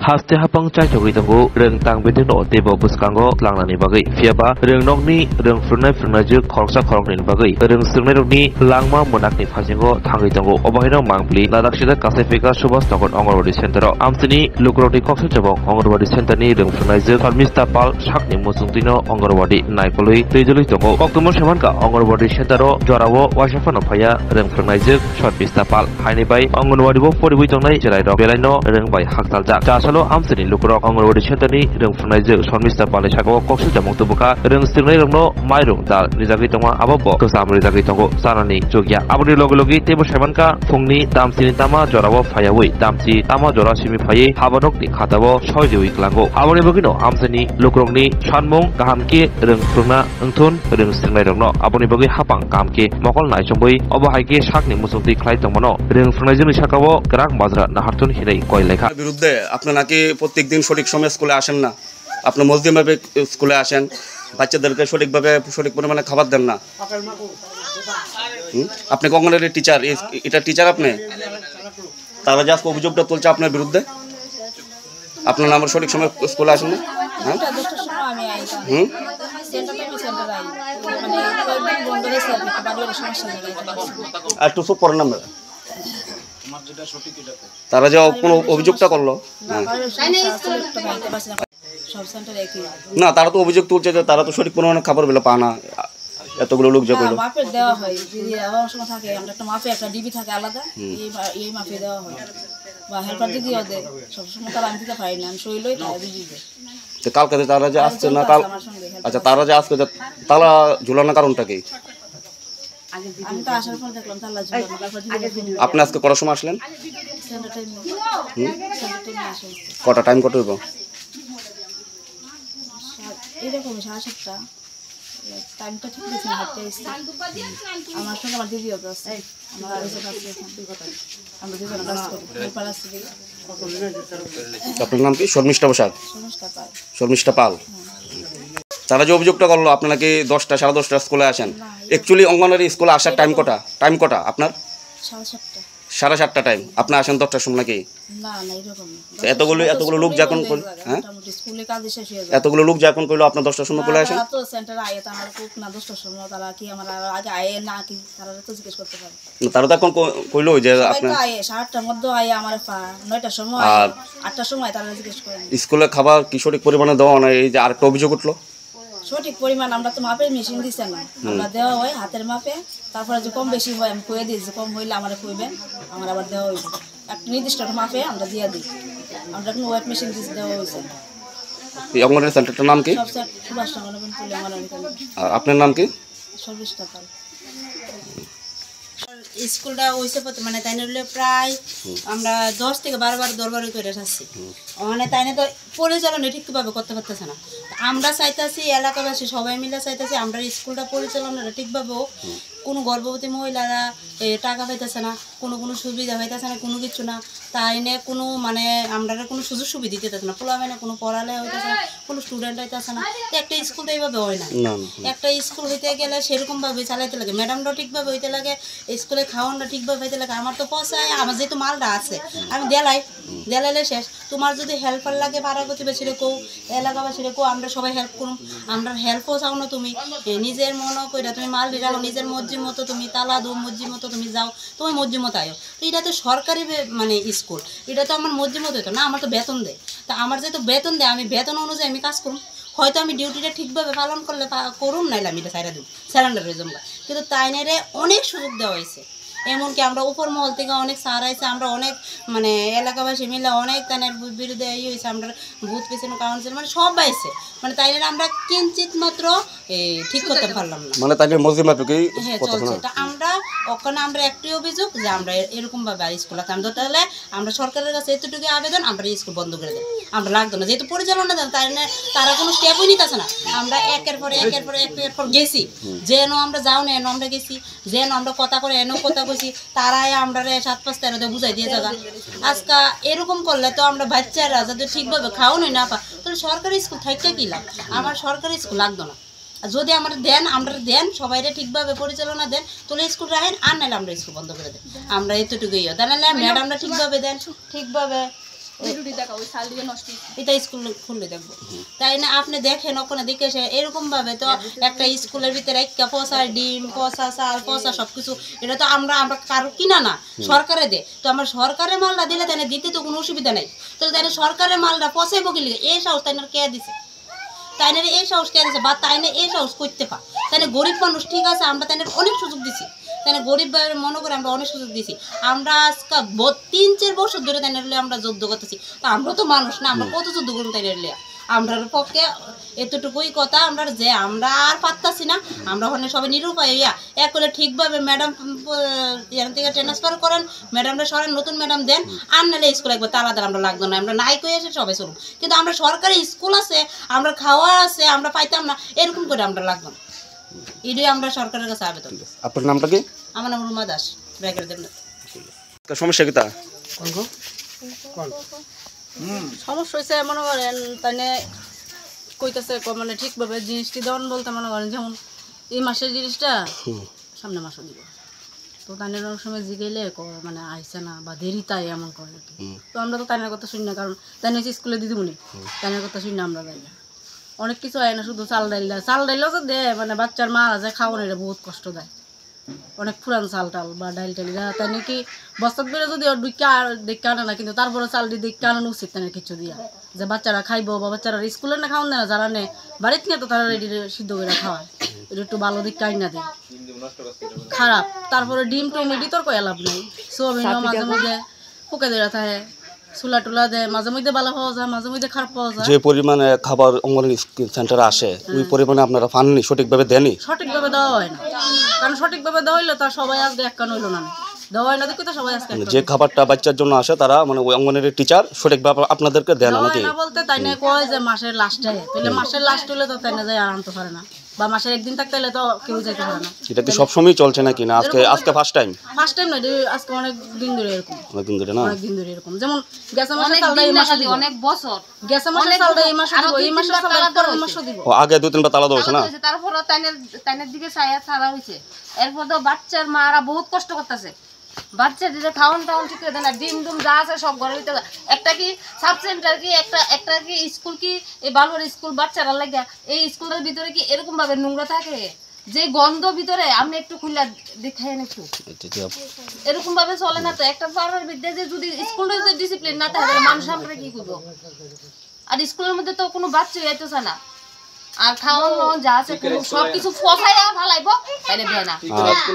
haste hapang chai chogui tango reng tang bedin no tebo buskango langnani bagai fiaba reng nokni reng frunai juk khorsa khorokni bagai reng sungnai rokni langma monakni phasingo thangai tango obahaino mangpli ladak sida kasefika subas nokon ongorwadi center amtini lukroti kokse jabok ongorwadi center ni reng frunai juk farmista pal sakni musungtino ongorwadi naikolui tejului tango oktomo semanka ongorwadi center o jorao wasafano phaya reng frunai juk farmista pal haini bai ongorwadi bo poribui tangnai jelai rok belaino reng bai haktaljak jasalo amtini lukrok ongorwadi center ni reng frunai juk farmista pal sako kokse jamok tubuka reng stingnai rokno mairung dal nijagi tongma ababo kusam rijagi tongo sanani jogya aboni logi tebo semanka fungni damsini tama jorao phayawui damchi tama jora simi phayi habanokni khatabo soideui klango aboni bogino amtini lukrokni sanmung gahamke reng frungna engthun reng stingnai rokno aboni bogi hapang kamke mokol naisongboi obahaike sakni musungti khlai tongmano reng frunai juni sakabo grak majra nahartun hinai koi lekha বিরুদ্ধে আপনি নাকি প্রত্যেকদিন সঠিক সময়ে স্কুলে আসেন না, আপনি মসজিদভাবে স্কুলে আসেন, বাচ্চাদেরকে সঠিকভাবে সঠিক পরিমাণে খাবার দেন না। আপনি অঙ্গনওয়াড়ি টিচার, এটা টিচার আপনি, তারা যে আজকে অভিযোগটা তুলছে আপনার বিরুদ্ধে, আপনার নাম সঠিক সময় স্কুলে আসেন না। হ্যাঁ আর একটু চুপ করেন না, তারা যে কোনো অভিযোগটা করলো না, তারা তো অভিযোগ তুলছে যে তারা তো সঠিক পরিমাণে খাবার বেলা পায় না, এতগুলো লোক যে করলো মাপে দেওয়া হয়। যদি সময় থাকে আমরা একটা মাপে একটা ডিবি থাকে আলাদা, এই মাপে দেওয়া হয় বা হেল্পার দিদিও দেয়। সবসময় তারা আমি দিতে পারি না, আমি শরীরই তারা দিদি দেয়। তো কালকে তারা যে আসছে না, কাল আচ্ছা তারা যে আজকে তালা ঝুলানোর কারণটা কি? আমি তো আসার পর দেখলাম তালা ঝুলানো। আপনি আজকে কটার সময় আসলেন? কটা টাইম কত হইব? এইরকম 7:30। টাইমটা ঠিক আছে না, হাঁটতে এসেছি। আমার সঙ্গে আমার দিদিও তো আছে, আমার আরেকজন আছে, আমরা দুজন কাজ করি। হেল্পার আছে। আপনার নাম কি? শর্মিষ্ঠা বসাক। শর্মিষ্ঠা পাল। তারা যে অভিযোগটা করলো আপনি নাকি 10টা 10:30 স্কুলে আসেন, অ্যাকচুয়ালি অঙ্গনওয়াড়ি স্কুলে আসার টাইম কটা? টাইম কটা আপনার? 7:30। 7:30 টাইম, আপনি আসেন 10টার সময় নাকি? না না, এরকম এতগুলো লোক যখন হ্যাঁ স্কুলে কাজ শেষ হয়ে যায়, এতগুলো লোক যখন কইলো আপনি 10টার সময় চলে আসেন। তো সেন্টারে আয়ে তো আমার কোক না 10টার সময় তারা কি আমার আগে আয়ে না কি তারা তো জিজ্ঞেস করতে পারে। তারা তো এখন কইলো যে আপনি আয়ে 7টার মধ্যে আয়ে আমার 9টার সময় 8টার সময় তারা জিজ্ঞেস করে। স্কুলে খাবার কি সঠিক পরিমাণে দেওয়া না, এই যে আরেকটা অভিযোগ উঠলো। সঠিক পরিমাণ আমরা তো মাপের মেশিন দিছে না, আমরা দেওয়া হয় হাতের মাপে। তারপরে যে কম বেশি হয় আমি কয়ে দিই, যে কম হইলে আমার কইবেন, আমার আবার দেওয়া হইবে একটা নির্দিষ্ট মাপে আমরা দিয়ে দিই। আমরা কোনো ওয়েট মেশিন দিয়ে দেওয়া হয়েছে। এই অঙ্গনওয়াড়ি সেন্টারটার নাম কি? আপনার নাম কি? সর্বিষ্ঠা পাল। স্কুলটা হয়েছে মানে তাই নিলে প্রায় আমরা 10 থেকে 12 বার দরবারে করে আসছি। মানে তাই না তো পরিচালনা ঠিকভাবে করতে পারতেছে না। আমরা চাইতেছি, এলাকাবাসী সবাই মিলে চাইতেছি আমরা স্কুলটা পরিচালনাটা ঠিকভাবে হোক। কোনো গর্ভবতী মহিলারা টাকা পাইতেছে না, কোনো সুবিধা পাইতেছে না, কোনো কিছু না। তাই নিয়ে কোনো মানে আমরা কোনো সুযোগ সুবিধা দিতেছে না, পোলা হয় না, কোনো পড়ালেখা হইতেছে না, কোনো স্টুডেন্ট হইতেছে না। একটা স্কুল তো এইভাবে হয় না। একটা স্কুল হইতে গেলে সেরকমভাবে চালাইতে লাগে, ম্যাডামরাও ঠিকভাবে হইতে লাগে, স্কুলে খাওয়ানটা ঠিকভাবে হইতে লাগে। আমার তো পয়সায় আমার যেহেতু মালটা আছে আমি দেলাইলে শেষ। তোমার যদি হেল্পার লাগে পাড়া প্রতিবেশীরে কো, এলাকাবাসীরে কো, আমরা সবাই হেল্প করুন। আমরা হেল্পও চাও না, তুমি নিজের মনে কইরা তুমি মাল দিলাও, নিজের মর্জি মতো তুমি তালা দো, মর্জি মতো তুমি যাও, তুমি মর্জি মতো আয়ো। তো এটা তো সরকারি মানে স্কুল, এটা তো আমার মর্জি মতো হতো না, আমার তো বেতন দেয়। তা আমার যেহেতু বেতন দেয় আমি বেতন অনুযায়ী আমি কাজ করুন। হয়তো আমি ডিউটিটা ঠিকভাবে পালন করলে করুন, নাইলে আমি এটা সাইডে দিব, স্যালেন্ডারের জন্য। কিন্তু তাই নেরে অনেক সুযোগ দেওয়া হয়েছে। এমনকি আমরা উপর মহল থেকে অনেক সার আইছে, আমরা অনেক মানে এলাকাবাসী মিলে অনেক তানের বিরুদ্ধে হয়েছে, আমরা বুথ পেছনে কাউন্সিল মানে সব আইছে। মানে তাই আমরা কিঞ্চিত মাত্র ঠিক করতে পারলাম না। মানে তাই মসজিদমাফিকই হ্যাঁ চলছে। তা আমরা ওখানে আমরা একটি অভিযোগ যে আমরা এরকমভাবে স্কুল আছে, আমরা তাহলে আমরা সরকারের কাছে এতটুকু আবেদন, আমরা স্কুল বন্ধ করে দেব, আমরা লাগতো না। যেহেতু পরিচালনা দেন তাই তারা কোনো স্টেপই নিতেছে না। আমরা একের পর গেছি, যেন আমরা যাও না, এনো আমরা গেছি, যেন আমরা কথা করে এনো কথা কইছি, তারাই আমরা 7-5-13 বুঝাই দিয়ে যাগা। আজকে এরকম করলে তো আমরা বাচ্চারা যাতে ঠিকভাবে খাওয়ানোই না পা, তাহলে সরকারি স্কুল থাকতে কি লাভ? আমার সরকারি স্কুল লাগতো না। যদি আমরা দেন সবাইরে ঠিকভাবে পরিচালনা দেন, তাহলে স্কুল রাখেন, আর নাহলে আমরা স্কুল বন্ধ করে দেন। আমরা এতটুকুই, তাহলে ম্যাডামরা ঠিকভাবে দেন, ঠিকভাবে এটা স্কুল খুললে দেখবো, তাই না? আপনি দেখেন ওখানে দেখে এসে এরকম ভাবে তো একটা স্কুলের ভিতরে একটা পচা ডিম, পচা চাল, পচা সবকিছু, এটা তো আমরা কারো কিনা না, সরকারে দে। তো আমরা সরকারের মালটা দিলে তাই দিতে তো কোনো অসুবিধা নেই। তো তাই সরকারের মালটা পচাইবো কি লিগে? এই সাহস তাই কে দিছে? তাই না এই সাহস কে দিছে? বা তাই না এই সাহস করতে পা? তাই গরিব মানুষ ঠিক আছে, আমরা তাই অনেক সুযোগ দিছি, তাই গরিব মনে করে আমরা অনেক সুযোগ দিছি। আমরা আজকে 3-4 বছর ধরে তাই আমরা যুদ্ধ করতেছি। তো আমরা তো মানুষ না, আমরা কত যুদ্ধ করুন তাই আমরার পক্ষে এতটুকুই কথা। আমরা যে আমরা আর পারতাছি না, আমরা ওখানে সবাই নিরুপায় হইয়া এক করে ঠিকভাবে ম্যাডাম এখান থেকে ট্রান্সফার করেন, ম্যাডামরা সরেন, নতুন ম্যাডাম দেন, আর নাহলে স্কুল একবার তারা আমরা লাগতো না, আমরা নাই কই এসে সবাই চলুন। কিন্তু আমরা সরকারি স্কুল আছে, আমরা খাওয়া আছে, আমরা পাইতাম না, এরকম করে আমরা লাগতো না। এটাই আমরা সরকারের কাছে আবেদন। আপনার নামটা কি? আমার নাম রুমা দাস, ব্যাগের দেব। সমস্যা কি তা? সমস্যা হয়েছে মনে করেন তাই কইতেছে মানে ঠিকভাবে জিনিসটি দেওয়ান বলতে মনে করেন যেমন এই মাসের জিনিসটা সামনে মাসও দিব, তো তাই অনেক সময় জিগেলে মানে আইসে না বা দেরি তাই এমন করে আর কি। তো আমরা তো তাইনের কথা শুনি না, কারণ তাই হচ্ছে স্কুলে দিদিমুনি, তাইনের কথা শুনি না আমরা যাই না। অনেক কিছু হয় না, শুধু চাল ডাইল দেয়, চাল ডাইলও তো দেয়, মানে বাচ্চার মারা যায় খাওয়ানো, এটা বহুত কষ্ট দেয়। অনেক পুরান চাল টাল বা ডাইল টাইল তাই নাকি বস্তাত বেড়ে যদি দেখতে আনে না, কিন্তু তারপরে চালটি দেখতে আনানো উচিত তাই কিছু দিয়া, যে বাচ্চারা খাইবো বা বাচ্চারা স্কুলে না খাওয়ান দেয় না, যারা নেই বাড়িতে নিয়ে তো তারা রেডি সিদ্ধ করে খাওয়ায়, এটা একটু ভালো দিক আইনা দেয় খারাপ। তারপরে ডিম টুম এটি তোর কয়া লাভ নেই, সোয়াবিনও মাঝে মধ্যে ফুকে দেওয়া থাকে, চুলা টুলা দেয়, মাঝে মধ্যে ভালো পাওয়া যায়, মাঝে মধ্যে খারাপ পাওয়া যায়। যে পরিমাণে খাবার অঙ্গনওয়াড়ি সেন্টারে আসে ওই পরিমাণে আপনারা পাননি, সঠিকভাবে দেননি? সঠিকভাবে দেওয়া হয় না, কারণ সঠিকভাবে দেওয়া হইলে তার সবাই আজকে এক কান হইলো না, দেওয়া হয় না দেখি তো সবাই আজকে যে খাবারটা বাচ্চার জন্য আসে তারা মানে ওই অঙ্গনওয়াড়ি টিচার সঠিকভাবে আপনাদেরকে দেন নাকি? না বলতে তাই না কয় যে মাসের লাস্টে, তাহলে মাসের লাস্ট হলে তো তাই না যায় আর আনতে পারে না, বা মাসের একদিন থাকতে হলে তো কেউ যেতে পারে না। এটা কি সবসময় চলছে নাকি না আজকে ফার্স্ট টাইম? ফার্স্ট টাইম না, আজকে অনেক দিন ধরে এরকম, অনেকদিন ধরে না? অনেক দিন ধরে এরকম। যেমন গেছে মাসে চালটা এই মাসে দিব, অনেক বছর গেছে মাসে চালটা এই মাসে দিব, এই মাসে চালটা পরের মাসে দিব। ও আগে 2-3 বার তালা দেওয়া হয়েছে না? তারপর তাইনের দিকে ছায়া ছাড়া হয়েছে, এরপর তো বাচ্চার মারা বহুত কষ্ট করতেছে, বাচ্চাদের খাওয়ান টাউন ঠিক করে দেয় না, ডিম ডুম যা আছে সব ঘরের ভিতরে। একটা কি সাব সেন্টার কি একটা কি স্কুল কি এই বালুর স্কুল বাচ্চারা লাগে, এই স্কুলের ভিতরে কি এরকম ভাবে নোংরা থাকে যে গন্ধ ভিতরে আপনি একটু খুলে দেখায়েন একটু, এরকম ভাবে চলে না তো। একটা পাড়ার বিদ্যায় যে যদি স্কুলের যে ডিসিপ্লিন না থাকে মানুষ আমরা কি করবো? আর স্কুলের মধ্যে তো কোনো বাচ্চা যাইতেছে না, আর খাওয়ানো যা আছে সবকিছু ফসাইয়া ফালাইবো তাইলে দেয় না।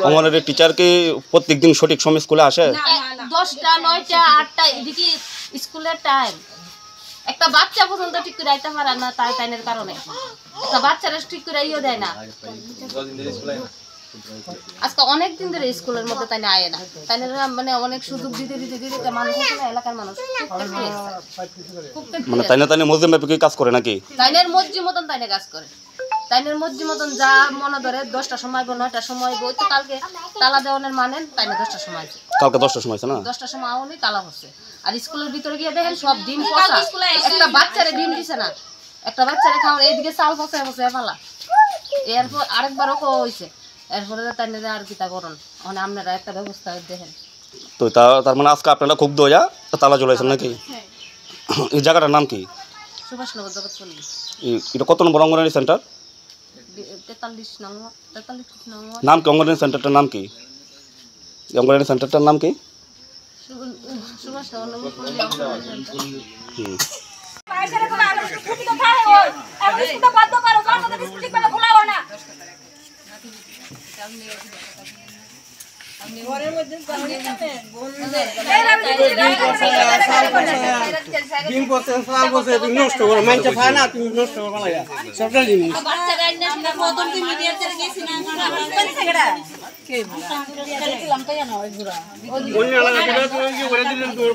অঙ্গনওয়াড়ি টিচার কি প্রত্যেকদিন সঠিক সময় স্কুলে আসে? 10টা 9টা 8টা এদিকে স্কুলের টাইম, একটা বাচ্চা পর্যন্ত ঠিক করে আইতে পারে না তাইনের কারণে, একটা বাচ্চারা ঠিক করে ইয়ে দেয় না। আজকে অনেক দিন ধরে স্কুলের মধ্যে তাই আয় না, তাই মানে অনেক সুযোগ দিতে দিতে দিতে মানুষ আছে না, এলাকার মানুষ মানে তাইনে মসজিদ মাফিক কাজ করে নাকি? তাইনের মসজি মতন তাইনে কাজ করে, তাইনের মসজি মতন যা মনে ধরে 10টার সময় বা 9টার সময় বই তো কালকে তালা দেওয়ানের মানেন তাইনে 10টার সময়, কালকে 10টার সময় আছে না? 10টার সময় আউনি তালা হচ্ছে। আর স্কুলের ভিতরে গিয়ে দেখেন সব ডিম পচা, একটা বাচ্চারে ডিম দিছে না, একটা বাচ্চারে খাওয়ার এইদিকে চাল পচা পচা ফেলা। এরপর আরেকবারও হয়েছে, এরপরে তাইনে আর কি তা করুন, মানে আপনারা একটা ব্যবস্থা দেখেন। তো তার মানে আজকে আপনারা খুব দয়া তালা জ্বলাইছেন নাকি? এই জায়গাটার নাম কি? সুভাষনগর জগৎপল্লী। এটা কত নম্বর অঙ্গনওয়াড়ি সেন্টার? 43 নম্বর। নাম কি অঙ্গনওয়াড়ি সেন্টারটার নাম কি? অঙ্গনওয়াড়ি সেন্টারটার নাম কি? সুভাষনগর ডিম পচে চাল পচে তুমি নষ্ট করো, মাইনটা খায় না তুমি নষ্ট করো না, সবটা জিনিস অন্য এলাকা থেকে কি করে দিলেন তোর